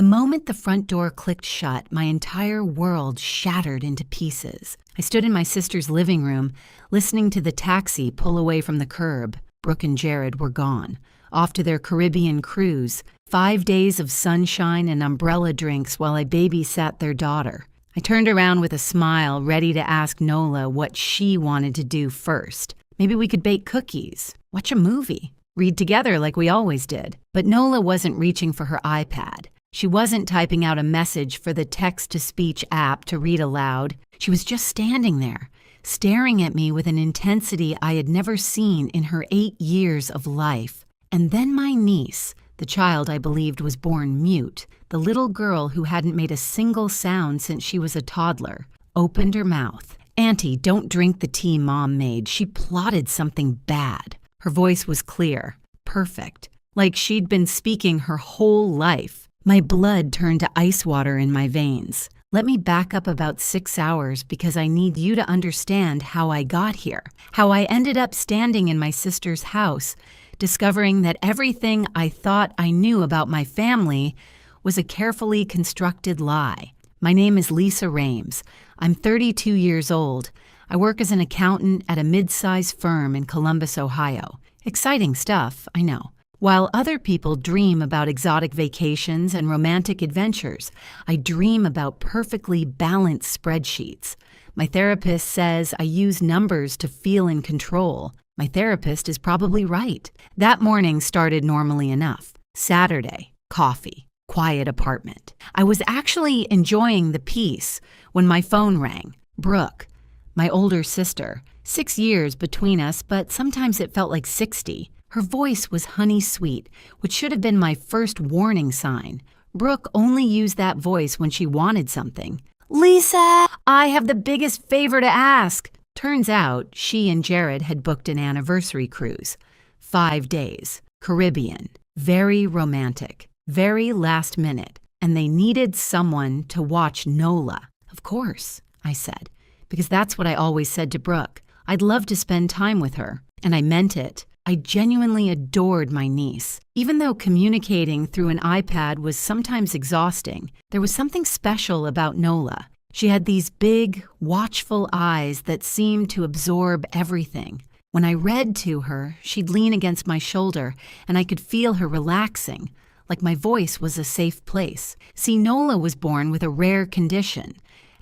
The moment the front door clicked shut, my entire world shattered into pieces. I stood in my sister's living room, listening to the taxi pull away from the curb. Brooke and Jared were gone, off to their Caribbean cruise, 5 days of sunshine and umbrella drinks while I babysat their daughter. I turned around with a smile, ready to ask Nola what she wanted to do first. Maybe we could bake cookies, watch a movie, read together like we always did. But Nola wasn't reaching for her iPad. She wasn't typing out a message for the text-to-speech app to read aloud. She was just standing there, staring at me with an intensity I had never seen in her 8 years of life. And then my niece, the child I believed was born mute, the little girl who hadn't made a single sound since she was a toddler, opened her mouth. "Auntie, don't drink the tea Mom made. She plotted something bad." Her voice was clear, perfect, like she'd been speaking her whole life. My blood turned to ice water in my veins. Let me back up about 6 hours because I need you to understand how I got here, how I ended up standing in my sister's house, discovering that everything I thought I knew about my family was a carefully constructed lie. My name is Lisa Rames. I'm 32 years old. I work as an accountant at a mid-sized firm in Columbus, Ohio. Exciting stuff, I know. While other people dream about exotic vacations and romantic adventures, I dream about perfectly balanced spreadsheets. My therapist says I use numbers to feel in control. My therapist is probably right. That morning started normally enough. Saturday, coffee, quiet apartment. I was actually enjoying the peace when my phone rang. Brooke, my older sister. 6 years between us, but sometimes it felt like 60. Her voice was honey sweet, which should have been my first warning sign. Brooke only used that voice when she wanted something. "Lisa, I have the biggest favor to ask." Turns out she and Jared had booked an anniversary cruise. 5 days, Caribbean, very romantic, very last minute, and they needed someone to watch Nola. "Of course," I said, because that's what I always said to Brooke. I'd love to spend time with her, and I meant it. I genuinely adored my niece. Even though communicating through an iPad was sometimes exhausting, there was something special about Nola. She had these big, watchful eyes that seemed to absorb everything. When I read to her, she'd lean against my shoulder, and I could feel her relaxing, like my voice was a safe place. See, Nola was born with a rare condition.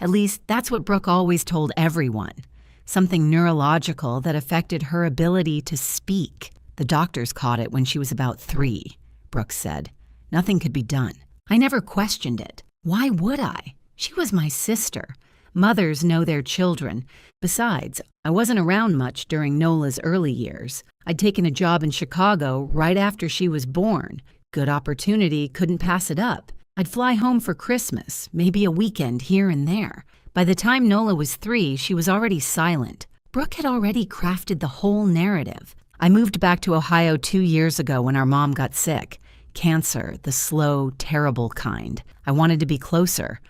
At least, that's what Brooke always told everyone. Something neurological that affected her ability to speak. The doctors caught it when she was about 3, Brooke said. Nothing could be done. I never questioned it. Why would I? She was my sister. Mothers know their children. Besides, I wasn't around much during Nola's early years. I'd taken a job in Chicago right after she was born. Good opportunity, couldn't pass it up. I'd fly home for Christmas, maybe a weekend here and there. By the time Nola was 3, she was already silent. Brooke had already crafted the whole narrative. I moved back to Ohio 2 years ago when our mom got sick. Cancer, the slow, terrible kind. I wanted to be closer,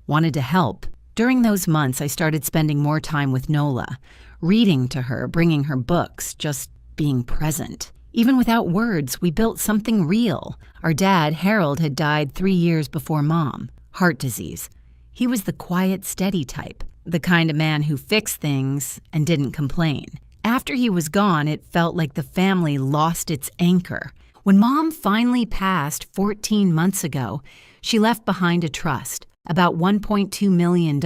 wanted to help. During those months, I started spending more time with Nola, reading to her, bringing her books, just being present. Even without words, we built something real. Our dad, Harold, had died 3 years before Mom. Heart disease. He was the quiet, steady type, the kind of man who fixed things and didn't complain. After he was gone, it felt like the family lost its anchor. When Mom finally passed 14 months ago, she left behind a trust, about $1.2 million,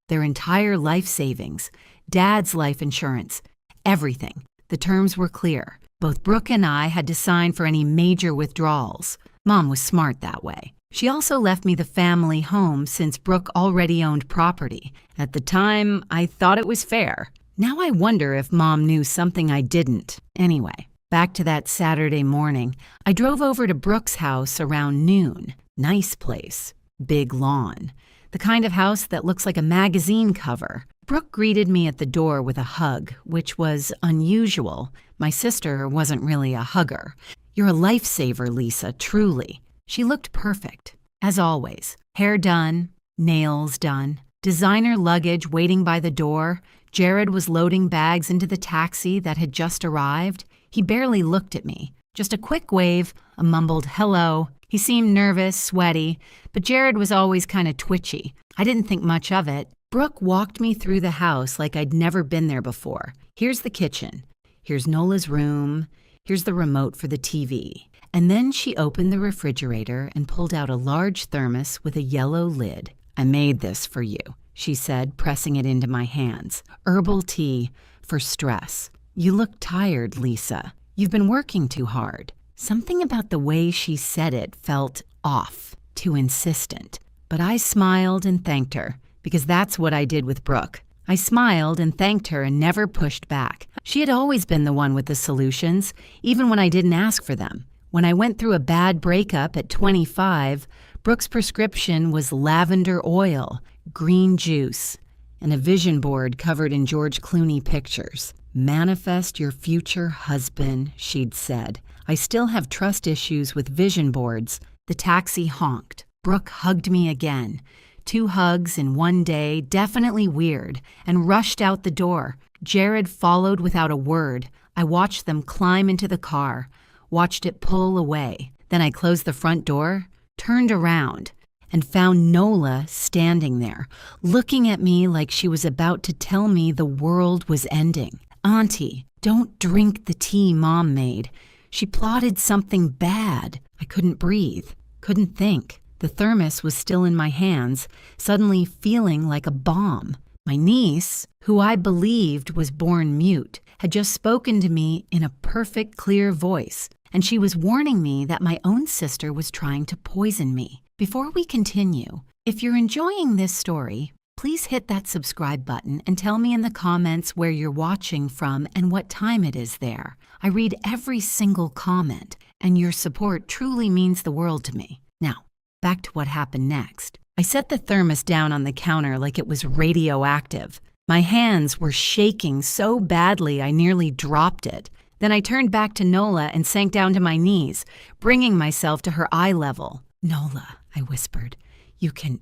their entire life savings, Dad's life insurance, everything. The terms were clear. Both Brooke and I had to sign for any major withdrawals. Mom was smart that way. She also left me the family home since Brooke already owned property. At the time, I thought it was fair. Now I wonder if Mom knew something I didn't. Anyway, back to that Saturday morning. I drove over to Brooke's house around noon. Nice place. Big lawn. The kind of house that looks like a magazine cover. Brooke greeted me at the door with a hug, which was unusual. My sister wasn't really a hugger. "You're a lifesaver, Lisa, truly." She looked perfect, as always. Hair done, nails done, designer luggage waiting by the door. Jared was loading bags into the taxi that had just arrived. He barely looked at me. Just a quick wave, a mumbled hello. He seemed nervous, sweaty, but Jared was always kind of twitchy. I didn't think much of it. Brooke walked me through the house like I'd never been there before. Here's the kitchen. Here's Nola's room. Here's the remote for the TV. And then she opened the refrigerator and pulled out a large thermos with a yellow lid. I made this for you, she said, pressing it into my hands. Herbal tea for stress. You look tired, Lisa. You've been working too hard. Something about the way she said it felt off, too insistent. But I smiled and thanked her, because that's what I did with Brooke. I smiled and thanked her and never pushed back. She had always been the one with the solutions, even when I didn't ask for them. When I went through a bad breakup at 25, Brooke's prescription was lavender oil, green juice, and a vision board covered in George Clooney pictures. Manifest your future husband, she'd said. I still have trust issues with vision boards. The taxi honked. Brooke hugged me again. 2 hugs in one day, definitely weird, and rushed out the door. Jared followed without a word. I watched them climb into the car, watched it pull away. Then I closed the front door, turned around, and found Nola standing there, looking at me like she was about to tell me the world was ending. Auntie, don't drink the tea Mom made. She plotted something bad. I couldn't breathe, couldn't think. The thermos was still in my hands, suddenly feeling like a bomb. My niece, who I believed was born mute, had just spoken to me in a perfect, clear voice, and she was warning me that my own sister was trying to poison me. Before we continue, if you're enjoying this story, please hit that subscribe button and tell me in the comments where you're watching from and what time it is there. I read every single comment, and your support truly means the world to me. Now, back to what happened next. I set the thermos down on the counter like it was radioactive. My hands were shaking so badly I nearly dropped it. Then I turned back to Nola and sank down to my knees, bringing myself to her eye level. Nola, I whispered, you can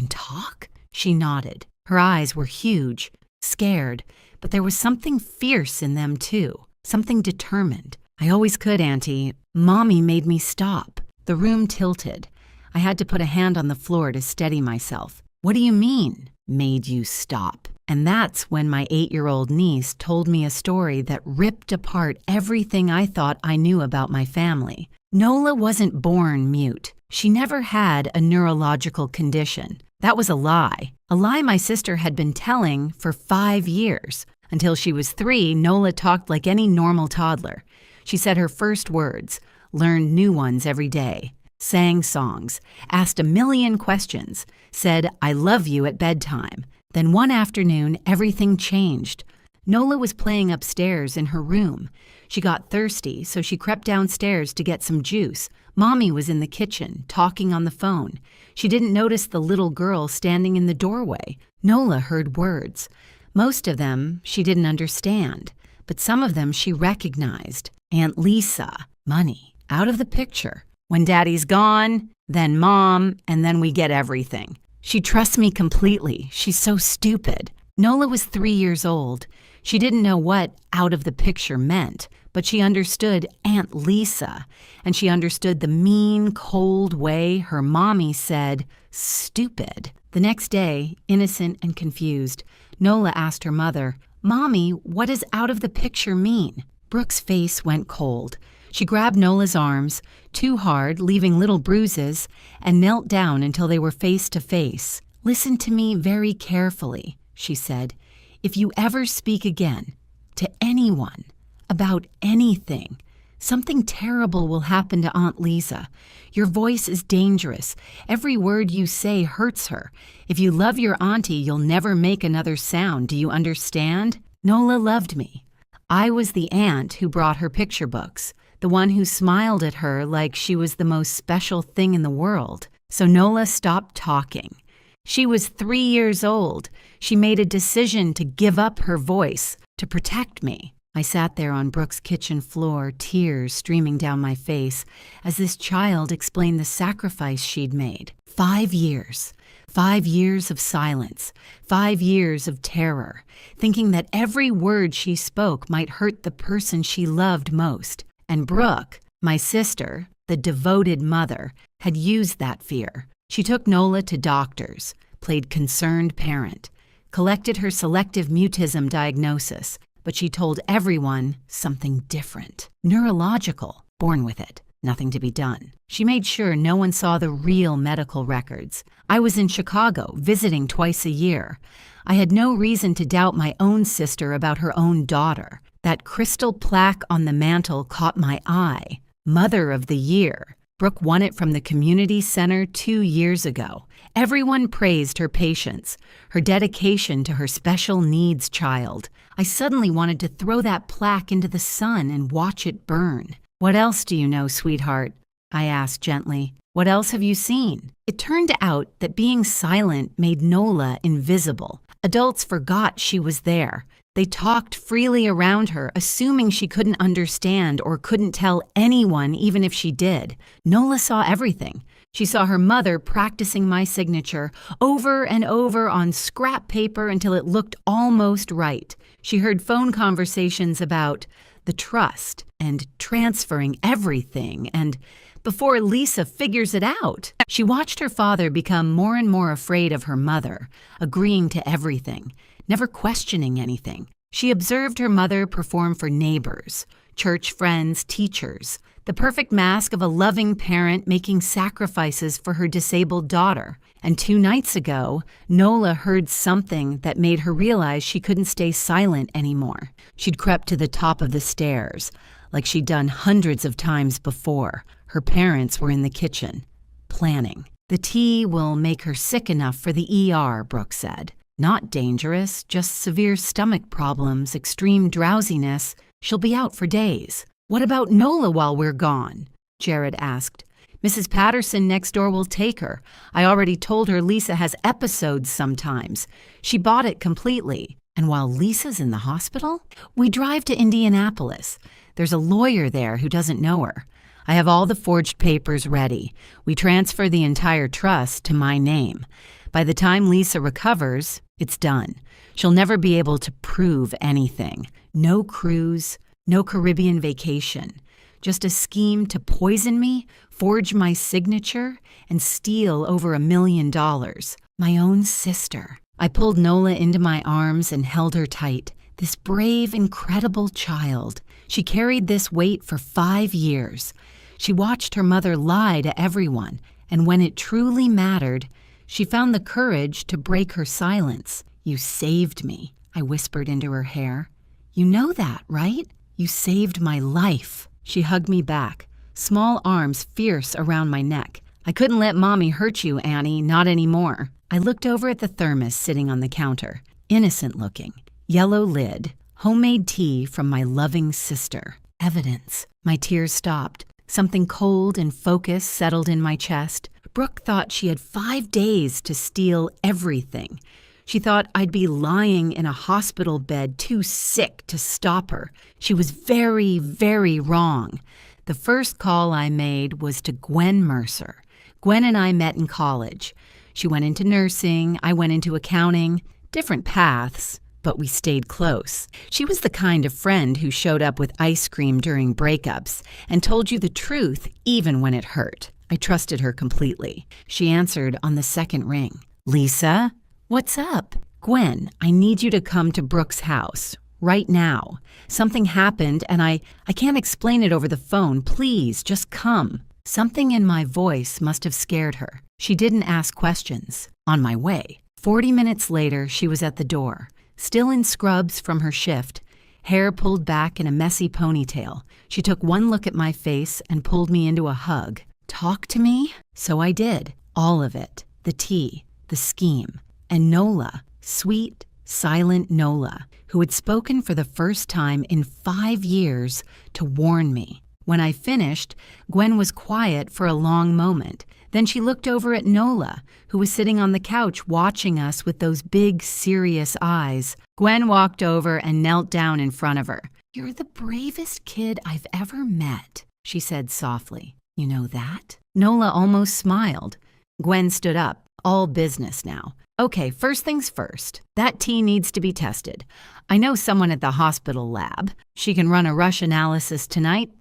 talk? She nodded. Her eyes were huge, scared, but there was something fierce in them too, something determined. I always could, Auntie. Mommy made me stop. The room tilted. I had to put a hand on the floor to steady myself. What do you mean, made you stop? And that's when my 8-year-old niece told me a story that ripped apart everything I thought I knew about my family. Nola wasn't born mute. She never had a neurological condition. That was a lie my sister had been telling for 5 years. Until she was 3, Nola talked like any normal toddler. She said her first words, learned new ones every day, sang songs, asked a million questions, said, I love you at bedtime. Then one afternoon, everything changed. Nola was playing upstairs in her room. She got thirsty, so she crept downstairs to get some juice. Mommy was in the kitchen, talking on the phone. She didn't notice the little girl standing in the doorway. Nola heard words. Most of them she didn't understand, but some of them she recognized. Aunt Lisa, money, out of the picture. When Daddy's gone, then Mom, and then we get everything. She trusts me completely. She's so stupid. Nola was 3 years old. She didn't know what out of the picture meant, but she understood Aunt Lisa, and she understood the mean, cold way her mommy said, stupid. The next day, innocent and confused, Nola asked her mother, Mommy, what does out of the picture mean? Brooke's face went cold. She grabbed Nola's arms, too hard, leaving little bruises, and knelt down until they were face to face. Listen to me very carefully, she said. If you ever speak again to anyone about anything, something terrible will happen to Aunt Lisa. Your voice is dangerous. Every word you say hurts her. If you love your auntie, you'll never make another sound. Do you understand? Nola loved me. I was the aunt who brought her picture books, the one who smiled at her like she was the most special thing in the world. So Nola stopped talking. She was 3 years old. She made a decision to give up her voice, to protect me. I sat there on Brooke's kitchen floor, tears streaming down my face, as this child explained the sacrifice she'd made. 5 years. 5 years of silence. 5 years of terror, thinking that every word she spoke might hurt the person she loved most. And Brooke, my sister, the devoted mother, had used that fear. She took Nola to doctors, played concerned parent, collected her selective mutism diagnosis, but she told everyone something different. Neurological, born with it, nothing to be done. She made sure no one saw the real medical records. I was in Chicago, visiting twice a year. I had no reason to doubt my own sister about her own daughter. That crystal plaque on the mantel caught my eye. Mother of the Year. Brooke won it from the community center 2 years ago. Everyone praised her patience, her dedication to her special needs child. I suddenly wanted to throw that plaque into the sun and watch it burn. "What else do you know, sweetheart?" I asked gently. "What else have you seen?" It turned out that being silent made Nola invisible. Adults forgot she was there. They talked freely around her, assuming she couldn't understand or couldn't tell anyone even if she did. Nola saw everything. She saw her mother practicing my signature over and over on scrap paper until it looked almost right. She heard phone conversations about the trust and transferring everything, and before Lisa figures it out, she watched her father become more and more afraid of her mother, agreeing to everything, never questioning anything. She observed her mother perform for neighbors, church friends, teachers, the perfect mask of a loving parent making sacrifices for her disabled daughter. And 2 nights ago, Nola heard something that made her realize she couldn't stay silent anymore. She'd crept to the top of the stairs, like she'd done hundreds of times before. Her parents were in the kitchen, planning. "The tea will make her sick enough for the ER," Brooke said. "Not dangerous, just severe stomach problems, extreme drowsiness. She'll be out for days." "What about Nola while we're gone?" Jared asked. "Mrs. Patterson next door will take her. I already told her Lisa has episodes sometimes. She bought it completely. And while Lisa's in the hospital, we drive to Indianapolis. There's a lawyer there who doesn't know her. I have all the forged papers ready. We transfer the entire trust to my name. By the time Lisa recovers, it's done. She'll never be able to prove anything. No cruise, no Caribbean vacation. Just a scheme to poison me, forge my signature, and steal over $1 million. My own sister." I pulled Nola into my arms and held her tight. This brave, incredible child. She carried this weight for 5 years. She watched her mother lie to everyone, and when it truly mattered, she found the courage to break her silence. "You saved me," I whispered into her hair. "You know that, right? You saved my life." She hugged me back, small arms fierce around my neck. "I couldn't let Mommy hurt you, Annie, not anymore." I looked over at the thermos sitting on the counter, innocent looking. Yellow lid, homemade tea from my loving sister. Evidence. My tears stopped. Something cold and focused settled in my chest. Brooke thought she had 5 days to steal everything. She thought I'd be lying in a hospital bed too sick to stop her. She was very, very wrong. The first call I made was to Gwen Mercer. Gwen and I met in college. She went into nursing, I went into accounting. Different paths, but we stayed close. She was the kind of friend who showed up with ice cream during breakups and told you the truth even when it hurt. I trusted her completely. She answered on the second ring. "Lisa? What's up?" "Gwen, I need you to come to Brooke's house. Right now. Something happened and I can't explain it over the phone. Please, just come." Something in my voice must have scared her. She didn't ask questions. On my way. 40 minutes later, she was at the door, still in scrubs from her shift, hair pulled back in a messy ponytail. She took one look at my face and pulled me into a hug. "Talk to me?" So I did. All of it. The tea, the scheme, and Nola, sweet, silent Nola, who had spoken for the first time in 5 years to warn me. When I finished, Gwen was quiet for a long moment. Then she looked over at Nola, who was sitting on the couch watching us with those big, serious eyes. Gwen walked over and knelt down in front of her. "You're the bravest kid I've ever met," she said softly. "You know that?" Nola almost smiled. Gwen stood up, all business now. "Okay, first things first. That tea needs to be tested. I know someone at the hospital lab. She can run a rush analysis tonight.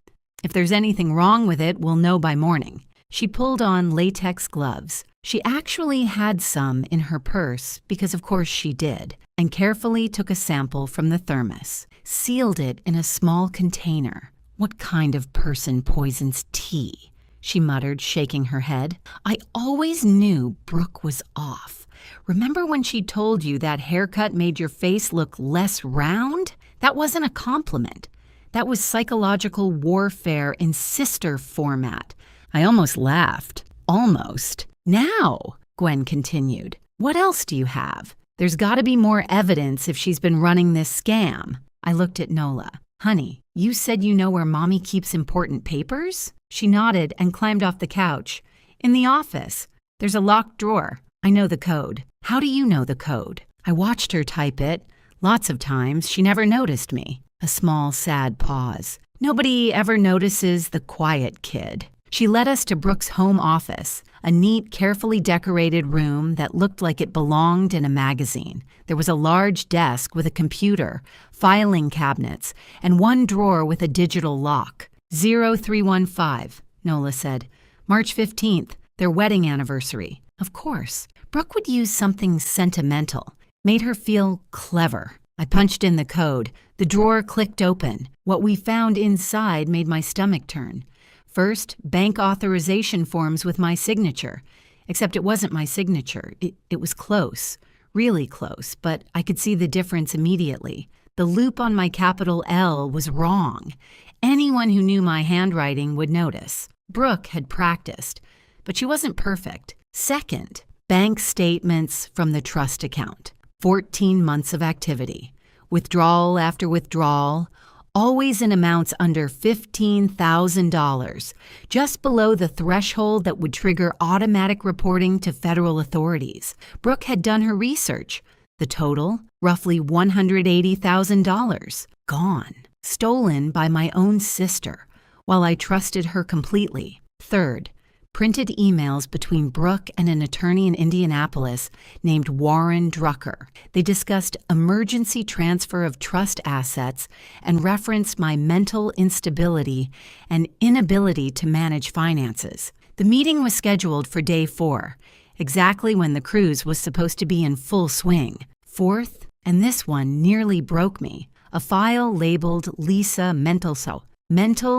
If there's anything wrong with it, we'll know by morning. She pulled on latex gloves. She actually had some in her purse, because of course she did, and carefully took a sample from the thermos, sealed it in a small container. "What kind of person poisons tea?" she muttered, shaking her head. "I always knew Brooke was off. Remember when she told you that haircut made your face look less round? That wasn't a compliment. That was psychological warfare in sister format." I almost laughed. Almost. "Now," Gwen continued, "what else do you have? There's got to be more evidence if she's been running this scam." I looked at Nola. "Honey, you said you know where Mommy keeps important papers?" She nodded and climbed off the couch. "In the office. There's a locked drawer. I know the code." "How do you know the code?" I watched her type it. Lots of times she never noticed me. A small, sad pause. "Nobody ever notices the quiet kid." She led us to Brooke's home office, a neat, carefully decorated room that looked like it belonged in a magazine. There was a large desk with a computer, filing cabinets, and one drawer with a digital lock. 0315, Nola said. "March 15th, their wedding anniversary." Of course. Brooke would use something sentimental. Made her feel clever. I punched in the code. The drawer clicked open. What we found inside made my stomach turn. First, bank authorization forms with my signature. Except it wasn't my signature. It was close. Really close, but I could see the difference immediately. The loop on my capital L was wrong. Anyone who knew my handwriting would notice. Brooke had practiced, but she wasn't perfect. Second, bank statements from the trust account. 14 months of activity. Withdrawal after withdrawal, always in amounts under $15,000, just below the threshold that would trigger automatic reporting to federal authorities. Brooke had done her research. The total, roughly $180,000. Gone. Stolen by my own sister, while I trusted her completely. Third, printed emails between Brooke and an attorney in Indianapolis named Warren Drucker. They discussed emergency transfer of trust assets and referenced my mental instability and inability to manage finances. The meeting was scheduled for day 4, exactly when the cruise was supposed to be in full swing. Fourth, and this one nearly broke me, a file labeled Lisa Mental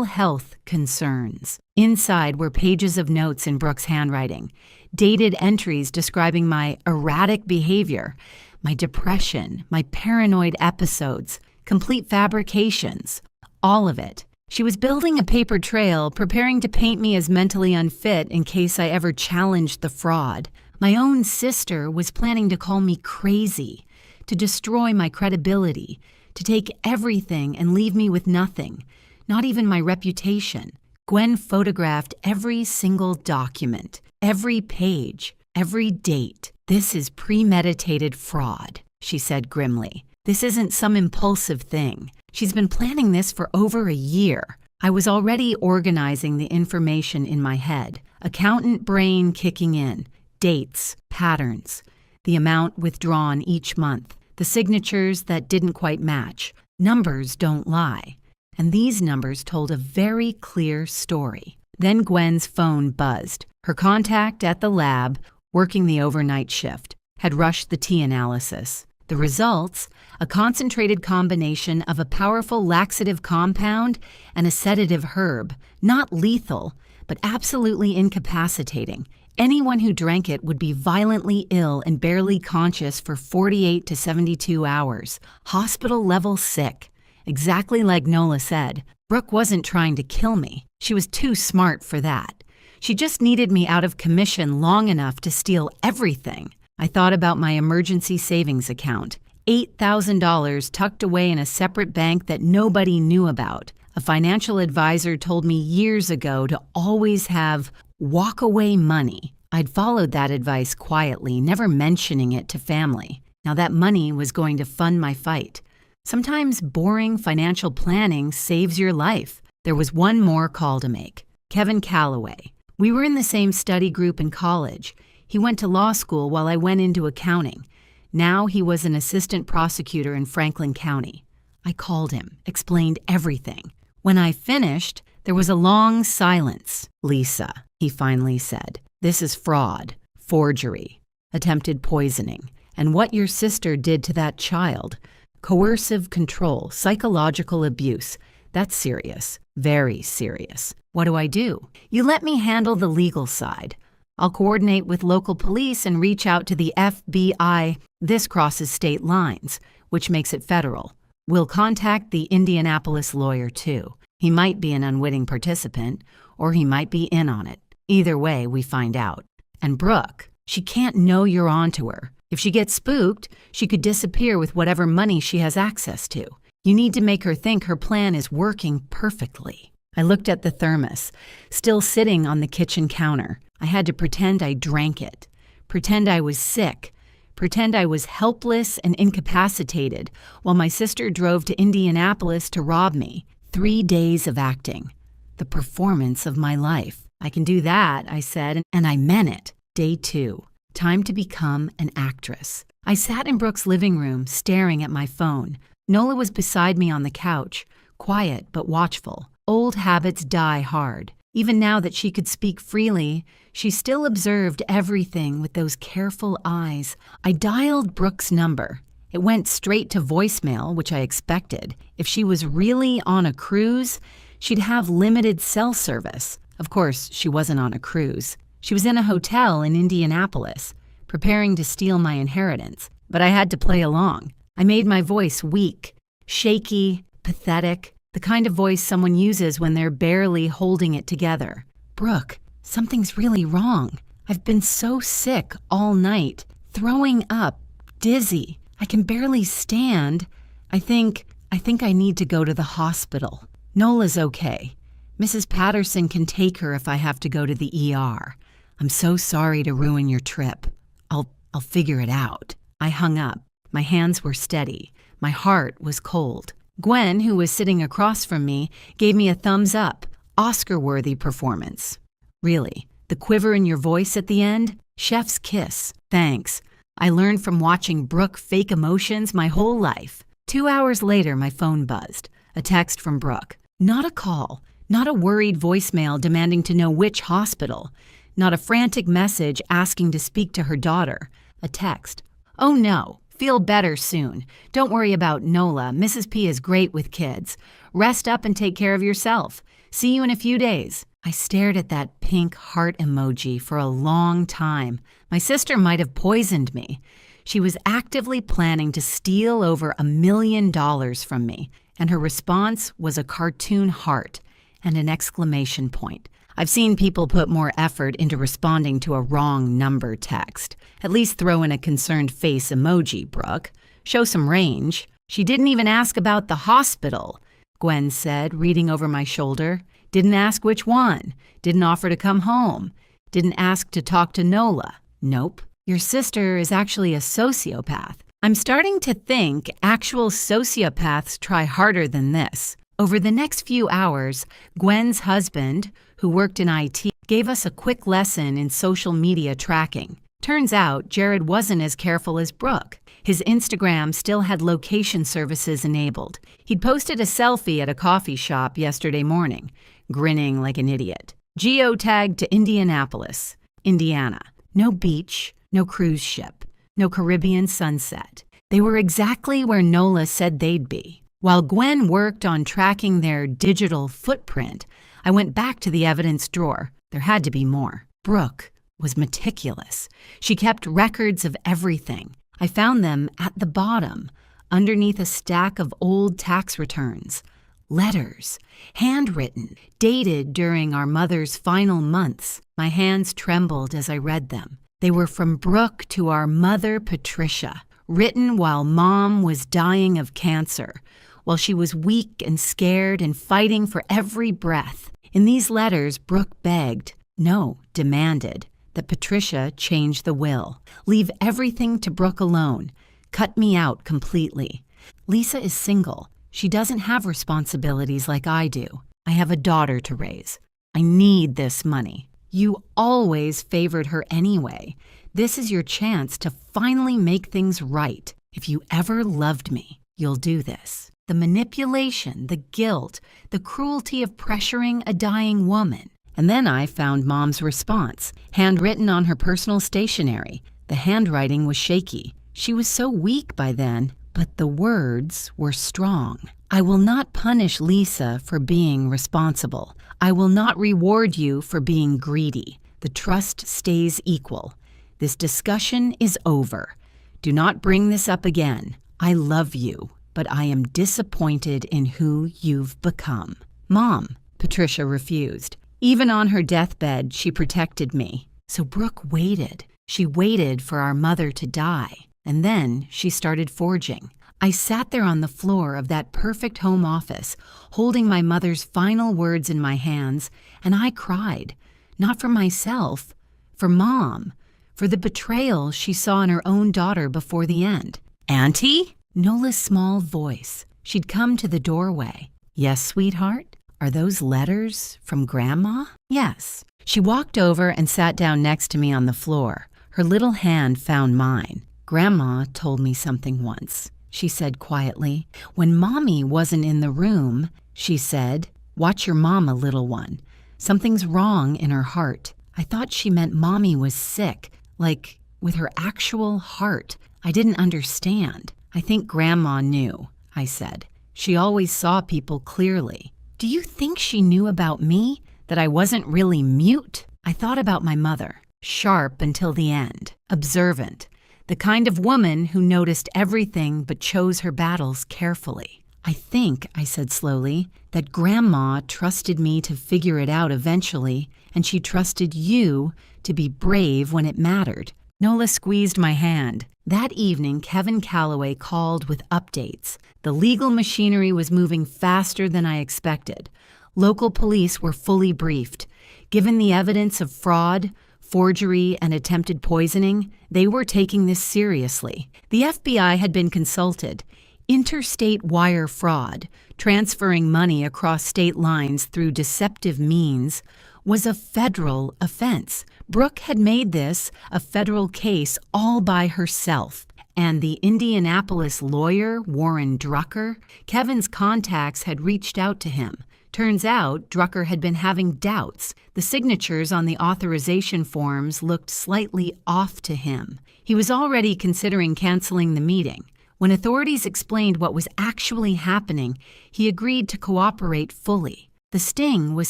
Health Concerns. Inside were pages of notes in Brooke's handwriting, dated entries describing my erratic behavior, my depression, my paranoid episodes, complete fabrications, all of it. She was building a paper trail, preparing to paint me as mentally unfit in case I ever challenged the fraud. My own sister was planning to call me crazy, to destroy my credibility, to take everything and leave me with nothing, not even my reputation. Gwen photographed every single document, every page, every date. "This is premeditated fraud," she said grimly. "This isn't some impulsive thing. She's been planning this for over a year." I was already organizing the information in my head, accountant brain kicking in, dates, patterns, the amount withdrawn each month, the signatures that didn't quite match. Numbers don't lie. And these numbers told a very clear story. Then Gwen's phone buzzed. Her contact at the lab, working the overnight shift, had rushed the tea analysis. The results, a concentrated combination of a powerful laxative compound and a sedative herb, not lethal, but absolutely incapacitating. Anyone who drank it would be violently ill and barely conscious for 48 to 72 hours. Hospital-level sick. Exactly like Nola said, Brooke wasn't trying to kill me. She was too smart for that. She just needed me out of commission long enough to steal everything. I thought about my emergency savings account, $8,000 tucked away in a separate bank that nobody knew about. A financial advisor told me years ago to always have walk-away money. I'd followed that advice quietly, never mentioning it to family. Now that money was going to fund my fight. Sometimes boring financial planning saves your life. There was one more call to make. Kevin Calloway. We were in the same study group in college. He went to law school while I went into accounting. Now he was an assistant prosecutor in Franklin County. I called him, explained everything. When I finished, there was a long silence. "Lisa, he finally said. "This is fraud, forgery, attempted poisoning, and what your sister did to that child. Coercive control, psychological abuse. That's serious, very serious. What do I do? You let me handle the legal side. I'll coordinate with local police and reach out to the FBI. This crosses state lines, which makes it federal. We'll contact the Indianapolis lawyer too. He might be an unwitting participant, or he might be in on it. Either way, we find out. And Brooke, she can't know you're onto her. If she gets spooked, she could disappear with whatever money she has access to. You need to make her think her plan is working perfectly." I looked at the thermos, still sitting on the kitchen counter. I had to pretend I drank it, pretend I was sick, pretend I was helpless and incapacitated while my sister drove to Indianapolis to rob me. 3 days of acting. The performance of my life. "I can do that," I said, and I meant it. Day 2. Time to become an actress. I sat in Brooke's living room, staring at my phone. Nola was beside me on the couch, quiet but watchful. Old habits die hard. Even now that she could speak freely, she still observed everything with those careful eyes. I dialed Brooke's number. It went straight to voicemail, which I expected. If she was really on a cruise, she'd have limited cell service. Of course, she wasn't on a cruise. She was in a hotel in Indianapolis, preparing to steal my inheritance. But I had to play along. I made my voice weak, shaky, pathetic, the kind of voice someone uses when they're barely holding it together. "Brooke, something's really wrong. I've been so sick all night, throwing up, dizzy. I can barely stand. I think I need to go to the hospital. Nola's okay. Mrs. Patterson can take her if I have to go to the ER. I'm so sorry to ruin your trip. I'll figure it out." I hung up. My hands were steady. My heart was cold. Gwen, who was sitting across from me, gave me a thumbs up. Oscar-worthy performance. Really, the quiver in your voice at the end? Chef's kiss. Thanks. I learned from watching Brooke fake emotions my whole life. 2 hours later, my phone buzzed. A text from Brooke. Not a call. Not a worried voicemail demanding to know which hospital. Not a frantic message asking to speak to her daughter. A text. "Oh no. Feel better soon. Don't worry about Nola. Mrs. P is great with kids. Rest up and take care of yourself. See you in a few days." I stared at that pink heart emoji for a long time. My sister might have poisoned me. She was actively planning to steal over $1 million from me, and her response was a cartoon heart and an exclamation point. I've seen people put more effort into responding to a wrong number text. At least throw in a concerned face emoji, Brooke. Show some range. "She didn't even ask about the hospital," Gwen said, reading over my shoulder. "Didn't ask which one. Didn't offer to come home. Didn't ask to talk to Nola. Nope. Your sister is actually a sociopath. I'm starting to think actual sociopaths try harder than this." Over the next few hours, Gwen's husband, who worked in IT, gave us a quick lesson in social media tracking. Turns out Jared wasn't as careful as Brooke. His Instagram still had location services enabled. He'd posted a selfie at a coffee shop yesterday morning, grinning like an idiot. Geotagged to Indianapolis, Indiana. No beach, no cruise ship, no Caribbean sunset. They were exactly where Nola said they'd be. While Gwen worked on tracking their digital footprint, I went back to the evidence drawer. There had to be more. Brooke was meticulous. She kept records of everything. I found them at the bottom, underneath a stack of old tax returns. Letters, handwritten, dated during our mother's final months. My hands trembled as I read them. They were from Brooke to our mother, Patricia, written while Mom was dying of cancer, while she was weak and scared and fighting for every breath. In these letters, Brooke begged, no, demanded, that Patricia change the will, leave everything to Brooke alone, cut me out completely. Lisa is single. She doesn't have responsibilities like I do. I have a daughter to raise. I need this money. You always favored her anyway. This is your chance to finally make things right. If you ever loved me, you'll do this. The manipulation, the guilt, the cruelty of pressuring a dying woman. And then I found Mom's response, handwritten on her personal stationery. The handwriting was shaky. She was so weak by then, but the words were strong. I will not punish Lisa for being responsible. I will not reward you for being greedy. The trust stays equal. This discussion is over. Do not bring this up again. I love you, but I am disappointed in who you've become. Mom, Patricia refused. Even on her deathbed, she protected me. So Brooke waited. She waited for our mother to die. And then she started forging. I sat there on the floor of that perfect home office, holding my mother's final words in my hands, and I cried. Not for myself, for Mom, for the betrayal she saw in her own daughter before the end. Auntie? Nola's small voice. She'd come to the doorway. Yes, sweetheart? Are those letters from Grandma? Yes. She walked over and sat down next to me on the floor. Her little hand found mine. Grandma told me something once, she said quietly. When Mommy wasn't in the room, she said, watch your mama, little one. Something's wrong in her heart. I thought she meant Mommy was sick, like with her actual heart. I didn't understand. I think Grandma knew, I said. She always saw people clearly. Do you think she knew about me, that I wasn't really mute? I thought about my mother, sharp until the end, observant. The kind of woman who noticed everything but chose her battles carefully. I think, I said slowly, that Grandma trusted me to figure it out eventually, and she trusted you to be brave when it mattered. Nola squeezed my hand. That evening, Kevin Calloway called with updates. The legal machinery was moving faster than I expected. Local police were fully briefed. Given the evidence of fraud, forgery, and attempted poisoning, they were taking this seriously. The FBI had been consulted. Interstate wire fraud, transferring money across state lines through deceptive means, was a federal offense. Brooke had made this a federal case all by herself. And the Indianapolis lawyer, Warren Drucker, Kevin's contacts had reached out to him. Turns out, Drucker had been having doubts. The signatures on the authorization forms looked slightly off to him. He was already considering canceling the meeting. When authorities explained what was actually happening, he agreed to cooperate fully. The sting was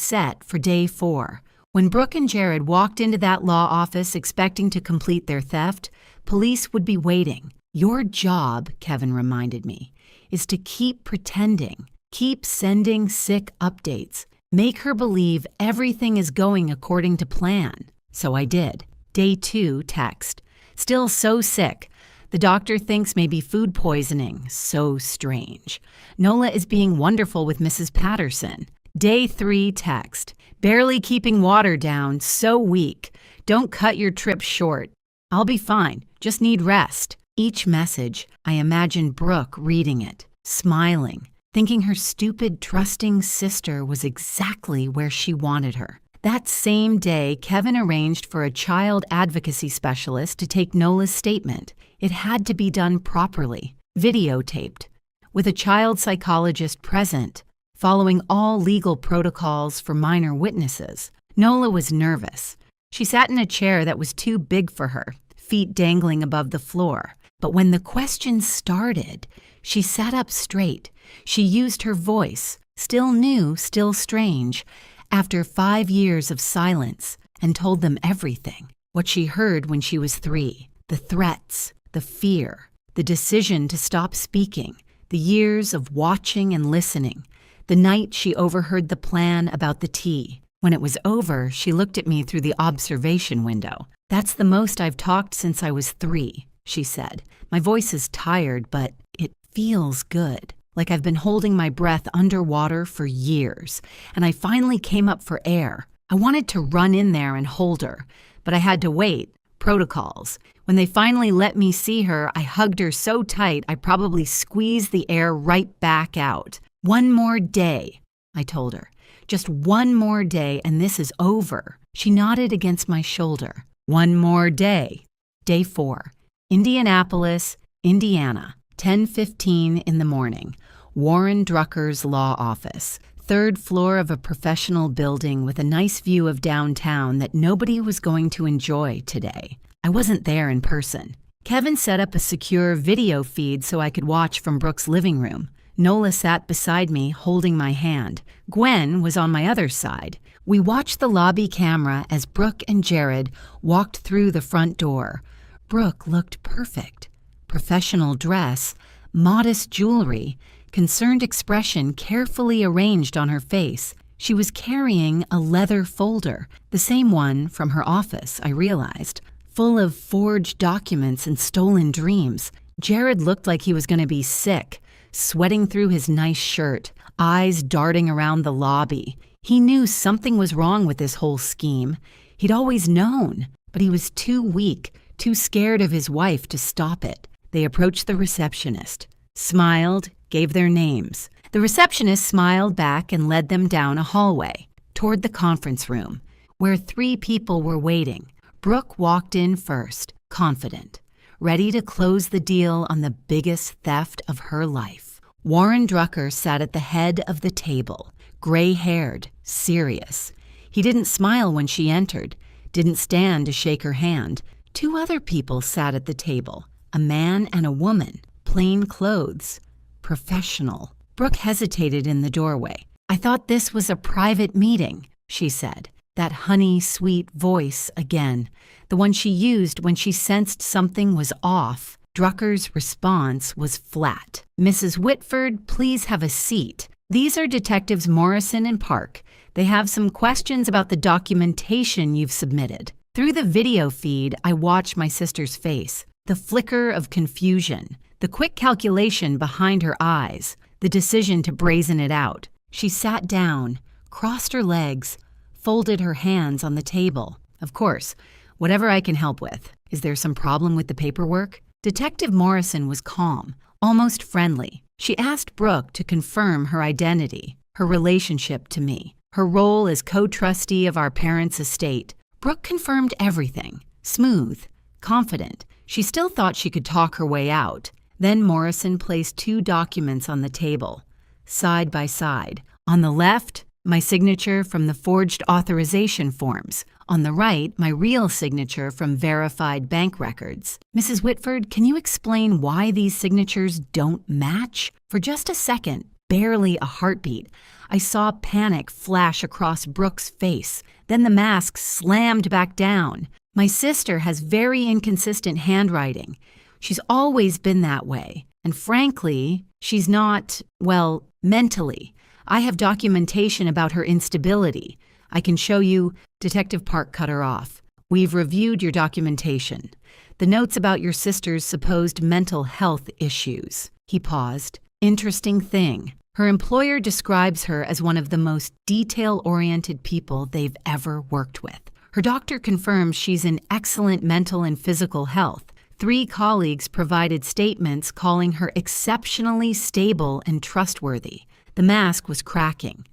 set for day 4. When Brooke and Jared walked into that law office expecting to complete their theft, police would be waiting. Your job, Kevin reminded me, is to keep pretending. Keep sending sick updates. Make her believe everything is going according to plan. So I did. Day 2 text. Still so sick. The doctor thinks maybe food poisoning. So strange. Nola is being wonderful with Mrs. Patterson. Day 3 text. Barely keeping water down. So weak. Don't cut your trip short. I'll be fine. Just need rest. Each message, I imagined Brooke reading it, smiling, thinking her stupid, trusting sister was exactly where she wanted her. That same day, Kevin arranged for a child advocacy specialist to take Nola's statement. It had to be done properly, videotaped, with a child psychologist present, following all legal protocols for minor witnesses. Nola was nervous. She sat in a chair that was too big for her, feet dangling above the floor. But when the questions started, she sat up straight. She used her voice, still new, still strange, after 5 years of silence, and told them everything. What she heard when she was 3, the threats, the fear, the decision to stop speaking, the years of watching and listening, the night she overheard the plan about the tea. When it was over, she looked at me through the observation window. That's the most I've talked since I was 3, she said. My voice is tired, but it feels good. Like I've been holding my breath underwater for years, and I finally came up for air. I wanted to run in there and hold her, but I had to wait. Protocols. When they finally let me see her, I hugged her so tight I probably squeezed the air right back out. 1 more day, I told her. Just 1 more day, and this is over. She nodded against my shoulder. 1 more day. Day 4. Indianapolis, Indiana. 10:15 in the morning. Warren Drucker's law office. Third floor of a professional building with a nice view of downtown that nobody was going to enjoy today. I wasn't there in person. Kevin set up a secure video feed so I could watch from Brooke's living room. Nola sat beside me, holding my hand. Gwen was on my other side. We watched the lobby camera as Brooke and Jared walked through the front door. Brooke looked perfect. Professional dress, modest jewelry, concerned expression carefully arranged on her face. She was carrying a leather folder, the same one from her office, I realized, full of forged documents and stolen dreams. Jared looked like he was going to be sick, sweating through his nice shirt, eyes darting around the lobby. He knew something was wrong with this whole scheme. He'd always known, but he was too weak, too scared of his wife to stop it. They approached the receptionist, smiled, gave their names. The receptionist smiled back and led them down a hallway, toward the conference room, where 3 people were waiting. Brooke walked in first, confident, ready to close the deal on the biggest theft of her life. Warren Drucker sat at the head of the table, gray-haired, serious. He didn't smile when she entered, didn't stand to shake her hand. 2 other people sat at the table, a man and a woman, plain clothes, professional. Brooke hesitated in the doorway. "I thought this was a private meeting," she said. That honey, sweet voice again, the one she used when she sensed something was off. Drucker's response was flat. "Mrs. Whitford, please have a seat. These are Detectives Morrison and Park. They have some questions about the documentation you've submitted." Through the video feed, I watched my sister's face, the flicker of confusion, the quick calculation behind her eyes, the decision to brazen it out. She sat down, crossed her legs, folded her hands on the table. "Of course, whatever I can help with. Is there some problem with the paperwork?" Detective Morrison was calm, almost friendly. She asked Brooke to confirm her identity, her relationship to me, her role as co-trustee of our parents' estate. Brooke confirmed everything, smooth, confident. She still thought she could talk her way out. Then Morrison placed 2 documents on the table, side by side. On the left, my signature from the forged authorization forms. On the right, my real signature from verified bank records. "Mrs. Whitford, can you explain why these signatures don't match?" For just a second, barely a heartbeat, I saw panic flash across Brooke's face. Then the mask slammed back down. My sister has very inconsistent handwriting. She's always been that way. And frankly, she's not, well, mentally. I have documentation about her instability. I can show you. Detective Park cut her off. "We've reviewed your documentation. The notes about your sister's supposed mental health issues." He paused. "Interesting thing. Her employer describes her as one of the most detail-oriented people they've ever worked with. Her doctor confirms she's in excellent mental and physical health. 3 colleagues provided statements calling her exceptionally stable and trustworthy." The mask was cracking.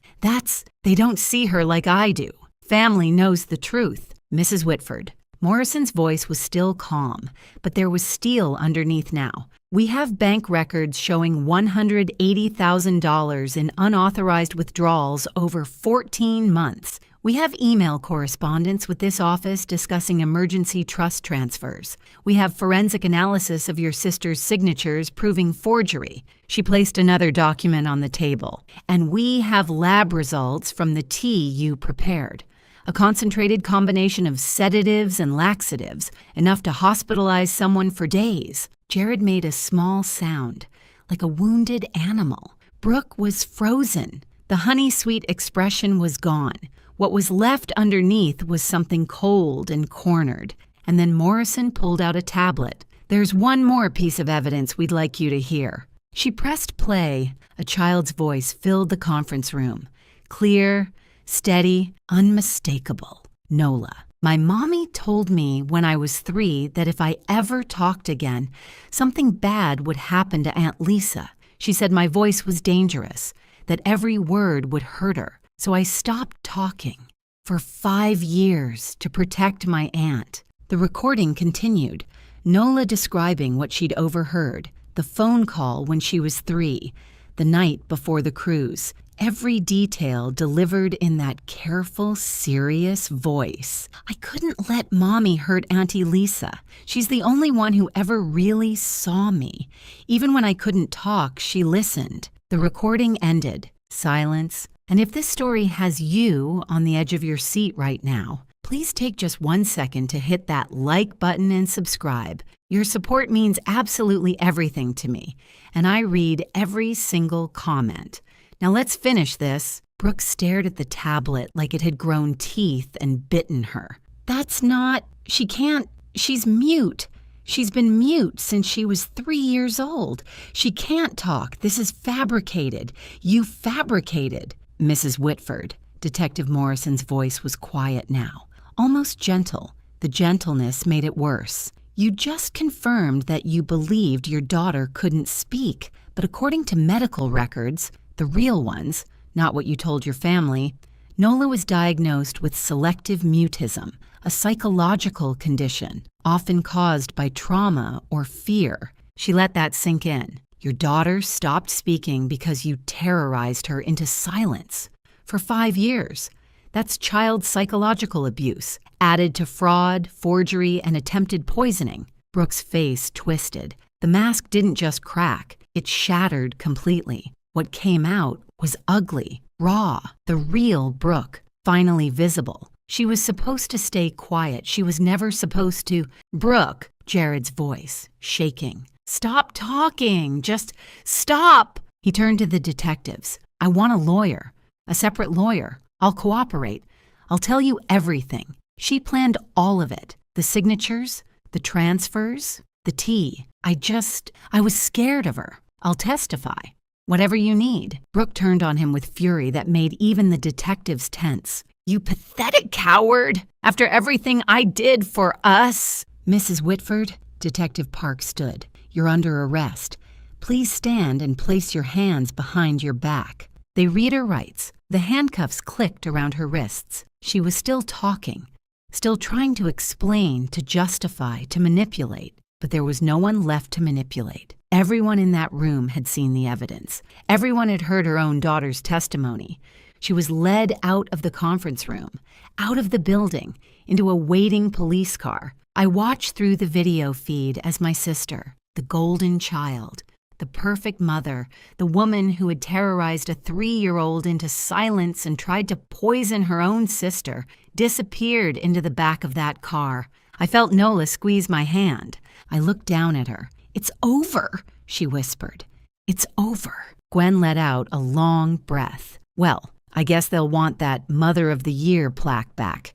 They don't see her like I do. Family knows the truth. "Mrs. Whitford." Morrison's voice was still calm, but there was steel underneath now. "We have bank records showing $180,000 in unauthorized withdrawals over 14 months. We have email correspondence with this office discussing emergency trust transfers. We have forensic analysis of your sister's signatures proving forgery." She placed another document on the table. "And we have lab results from the tea you prepared. A concentrated combination of sedatives and laxatives, enough to hospitalize someone for days." Jared made a small sound, like a wounded animal. Brooke was frozen. The honey-sweet expression was gone. What was left underneath was something cold and cornered. And then Morrison pulled out a tablet. "There's one more piece of evidence we'd like you to hear." She pressed play. A child's voice filled the conference room. Clear, steady, unmistakable. "Nola, my mommy told me when I was 3 that if I ever talked again, something bad would happen to Aunt Lisa. She said my voice was dangerous, that every word would hurt her. So I stopped talking for 5 years to protect my aunt." The recording continued, Nola describing what she'd overheard, the phone call when she was 3, the night before the cruise. every detail delivered in that careful, serious voice. I couldn't let Mommy hurt Auntie Lisa. She's the only one who ever really saw me. Even when I couldn't talk, she listened. The recording ended. Silence. And if this story has you on the edge of your seat right now, please take just 1 second to hit that like button and subscribe. Your support means absolutely everything to me, and I read every single comment. Now let's finish this. Brooke stared at the tablet like it had grown teeth and bitten her. She can't, she's mute. She's been mute since she was 3 years old. She can't talk. This is fabricated. You fabricated. Mrs. Whitford. Detective Morrison's voice was quiet now, almost gentle. The gentleness made it worse. You just confirmed that you believed your daughter couldn't speak, but according to medical records, the real ones, not what you told your family, Nola was diagnosed with selective mutism, a psychological condition, often caused by trauma or fear. She let that sink in. Your daughter stopped speaking because you terrorized her into silence. For 5 years. That's child psychological abuse, added to fraud, forgery, and attempted poisoning. Brooke's face twisted. The mask didn't just crack, it shattered completely. What came out was ugly, raw, the real Brooke, finally visible. She was supposed to stay quiet. She was never supposed to. Brooke, Jared's voice, shaking. Stop talking. Just stop. He turned to the detectives. I want a lawyer, a separate lawyer. I'll cooperate. I'll tell you everything. She planned all of it. The signatures, the transfers, the tea. I was scared of her. I'll testify. Whatever you need. Brooke turned on him with fury that made even the detectives tense. You pathetic coward! After everything I did for us! Mrs. Whitford, Detective Park stood. You're under arrest. Please stand and place your hands behind your back. They read her rights. The handcuffs clicked around her wrists. She was still talking, still trying to explain, to justify, to manipulate. But there was no one left to manipulate. Everyone in that room had seen the evidence. Everyone had heard her own daughter's testimony. She was led out of the conference room, out of the building, into a waiting police car. I watched through the video feed as my sister, the golden child, the perfect mother, the woman who had terrorized a 3-year-old into silence and tried to poison her own sister, disappeared into the back of that car. I felt Nola squeeze my hand. I looked down at her. It's over, she whispered. It's over. Gwen let out a long breath. Well, I guess they'll want that Mother of the Year plaque back.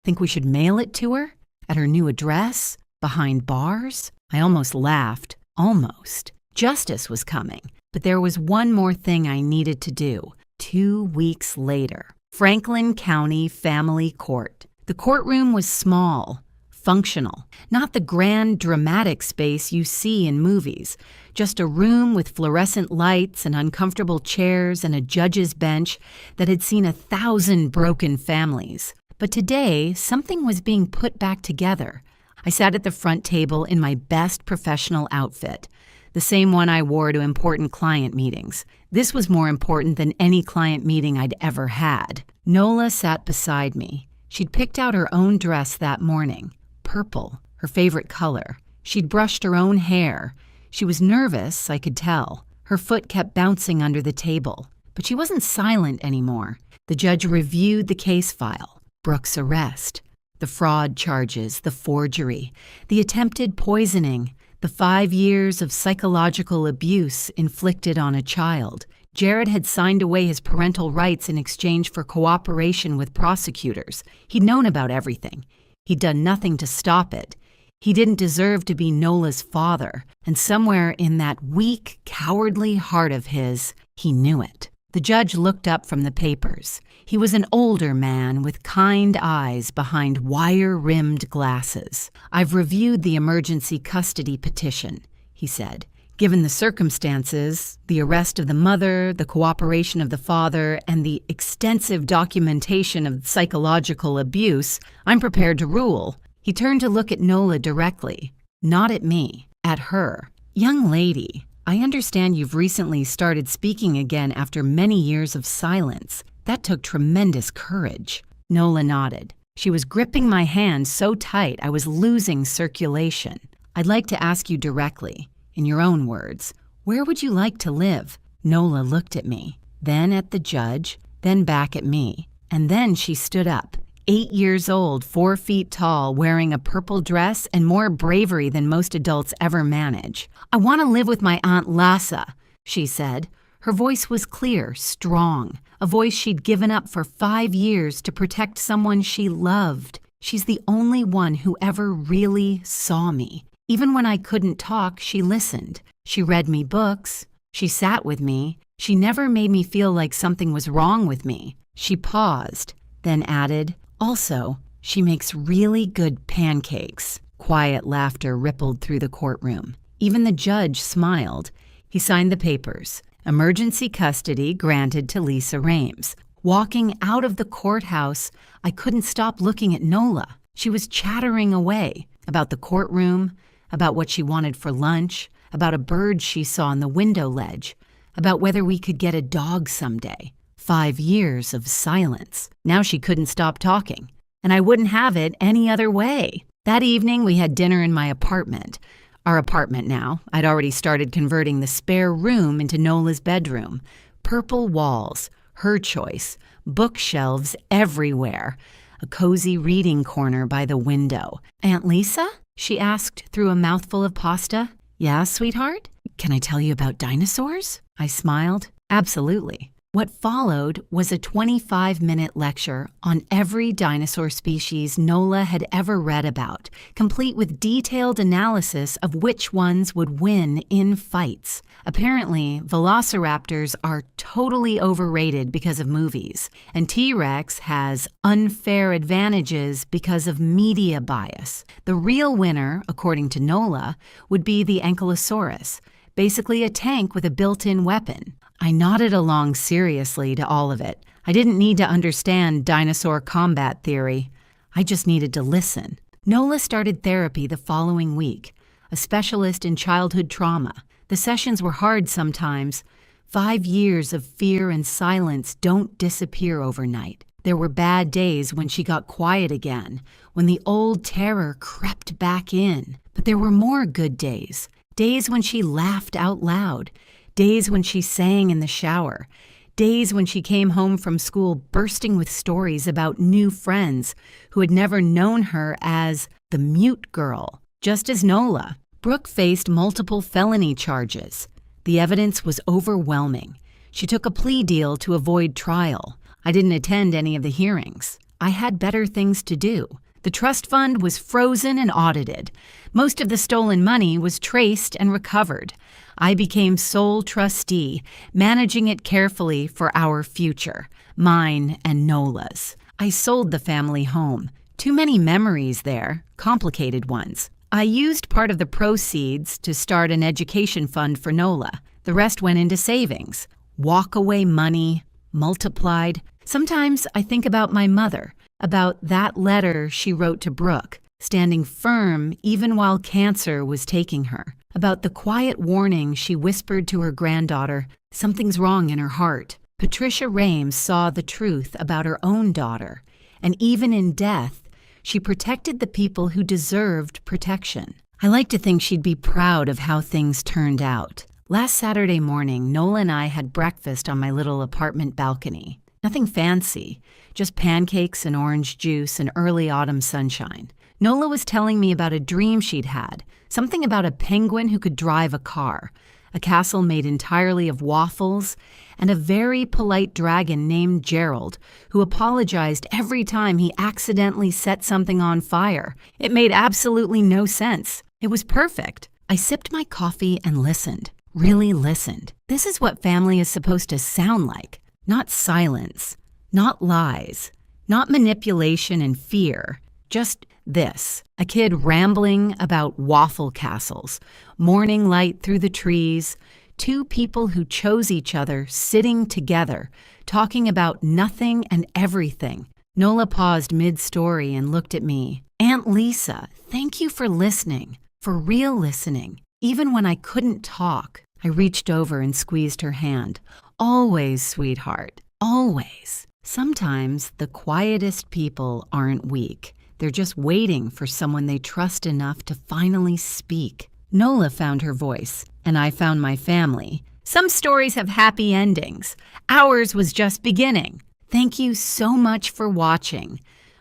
Think we should mail it to her? At her new address? Behind bars? I almost laughed. Almost. Justice was coming. But there was one more thing I needed to do. 2 weeks later. Franklin County Family Court. The courtroom was small, functional, not the grand dramatic space you see in movies, just a room with fluorescent lights and uncomfortable chairs and a judge's bench that had seen 1,000 broken families. But today, something was being put back together. I sat at the front table in my best professional outfit, the same one I wore to important client meetings. This was more important than any client meeting I'd ever had. Nola sat beside me. She'd picked out her own dress that morning. Purple, her favorite color. She'd brushed her own hair. She was nervous, I could tell. Her foot kept bouncing under the table. But she wasn't silent anymore. The judge reviewed the case file. Brooke's arrest. The fraud charges, the forgery, the attempted poisoning, the 5 years of psychological abuse inflicted on a child. Jared had signed away his parental rights in exchange for cooperation with prosecutors. He'd known about everything. He'd done nothing to stop it. He didn't deserve to be Nola's father, and somewhere in that weak, cowardly heart of his, he knew it. The judge looked up from the papers. He was an older man with kind eyes behind wire-rimmed glasses. I've reviewed the emergency custody petition, he said. Given the circumstances, the arrest of the mother, the cooperation of the father, and the extensive documentation of psychological abuse, I'm prepared to rule. He turned to look at Nola directly, not at me, at her. Young lady, I understand you've recently started speaking again after many years of silence. That took tremendous courage. Nola nodded. She was gripping my hand so tight I was losing circulation. I'd like to ask you directly, in your own words, where would you like to live? Nola looked at me, then at the judge, then back at me. And then she stood up, 8 years old, 4 feet tall, wearing a purple dress and more bravery than most adults ever manage. I want to live with my Aunt Lassa, she said. Her voice was clear, strong, a voice she'd given up for 5 years to protect someone she loved. She's the only one who ever really saw me. Even when I couldn't talk, she listened. She read me books. She sat with me. She never made me feel like something was wrong with me. She paused, then added, also, she makes really good pancakes. Quiet laughter rippled through the courtroom. Even the judge smiled. He signed the papers. Emergency custody granted to Lisa Rames. Walking out of the courthouse, I couldn't stop looking at Nola. She was chattering away about the courtroom, about what she wanted for lunch, about a bird she saw on the window ledge, about whether we could get a dog someday. 5 years of silence. Now she couldn't stop talking, and I wouldn't have it any other way. That evening, we had dinner in my apartment. Our apartment now. I'd already started converting the spare room into Nola's bedroom. Purple walls, her choice, bookshelves everywhere, a cozy reading corner by the window. Aunt Lisa? She asked through a mouthful of pasta. Yeah, sweetheart? Can I tell you about dinosaurs? I smiled. Absolutely. What followed was a 25-minute lecture on every dinosaur species Nola had ever read about, complete with detailed analysis of which ones would win in fights. Apparently, velociraptors are totally overrated because of movies, and T-Rex has unfair advantages because of media bias. The real winner, according to Nola, would be the Ankylosaurus, basically a tank with a built-in weapon. I nodded along seriously to all of it. I didn't need to understand dinosaur combat theory. I just needed to listen. Nola started therapy the following week, a specialist in childhood trauma. The sessions were hard sometimes. 5 years of fear and silence don't disappear overnight. There were bad days when she got quiet again, when the old terror crept back in. But there were more good days, days when she laughed out loud, days when she sang in the shower, days when she came home from school bursting with stories about new friends who had never known her as the mute girl. Just as Nola, Brooke faced multiple felony charges. The evidence was overwhelming. She took a plea deal to avoid trial. I didn't attend any of the hearings. I had better things to do. The trust fund was frozen and audited. Most of the stolen money was traced and recovered. I became sole trustee, managing it carefully for our future, mine and Nola's. I sold the family home. Too many memories there, complicated ones. I used part of the proceeds to start an education fund for Nola. The rest went into savings. Walk-away money, multiplied. Sometimes I think about my mother, about that letter she wrote to Brooke, standing firm even while cancer was taking her, about the quiet warning she whispered to her granddaughter, something's wrong in her heart. Patricia Rames saw the truth about her own daughter, and even in death, she protected the people who deserved protection. I like to think she'd be proud of how things turned out. Last Saturday morning, Nola and I had breakfast on my little apartment balcony. Nothing fancy, just pancakes and orange juice and early autumn sunshine. Nola was telling me about a dream she'd had, something about a penguin who could drive a car, a castle made entirely of waffles, and a very polite dragon named Gerald, who apologized every time he accidentally set something on fire. It made absolutely no sense. It was perfect. I sipped my coffee and listened, really listened. This is what family is supposed to sound like. Not silence, not lies, not manipulation and fear, just this. A kid rambling about waffle castles, morning light through the trees, two people who chose each other sitting together, talking about nothing and everything. Nola paused mid-story and looked at me. Aunt Lisa, thank you for listening, for real listening, even when I couldn't talk. I reached over and squeezed her hand. Always, sweetheart, always. Sometimes the quietest people aren't weak. They're just waiting for someone they trust enough to finally speak. Nola found her voice, and I found my family. Some stories have happy endings. Ours was just beginning. Thank you so much for watching.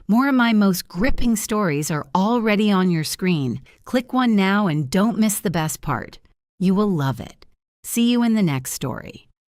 More of my most gripping stories are already on your screen. Click one now and don't miss the best part. You will love it. See you in the next story.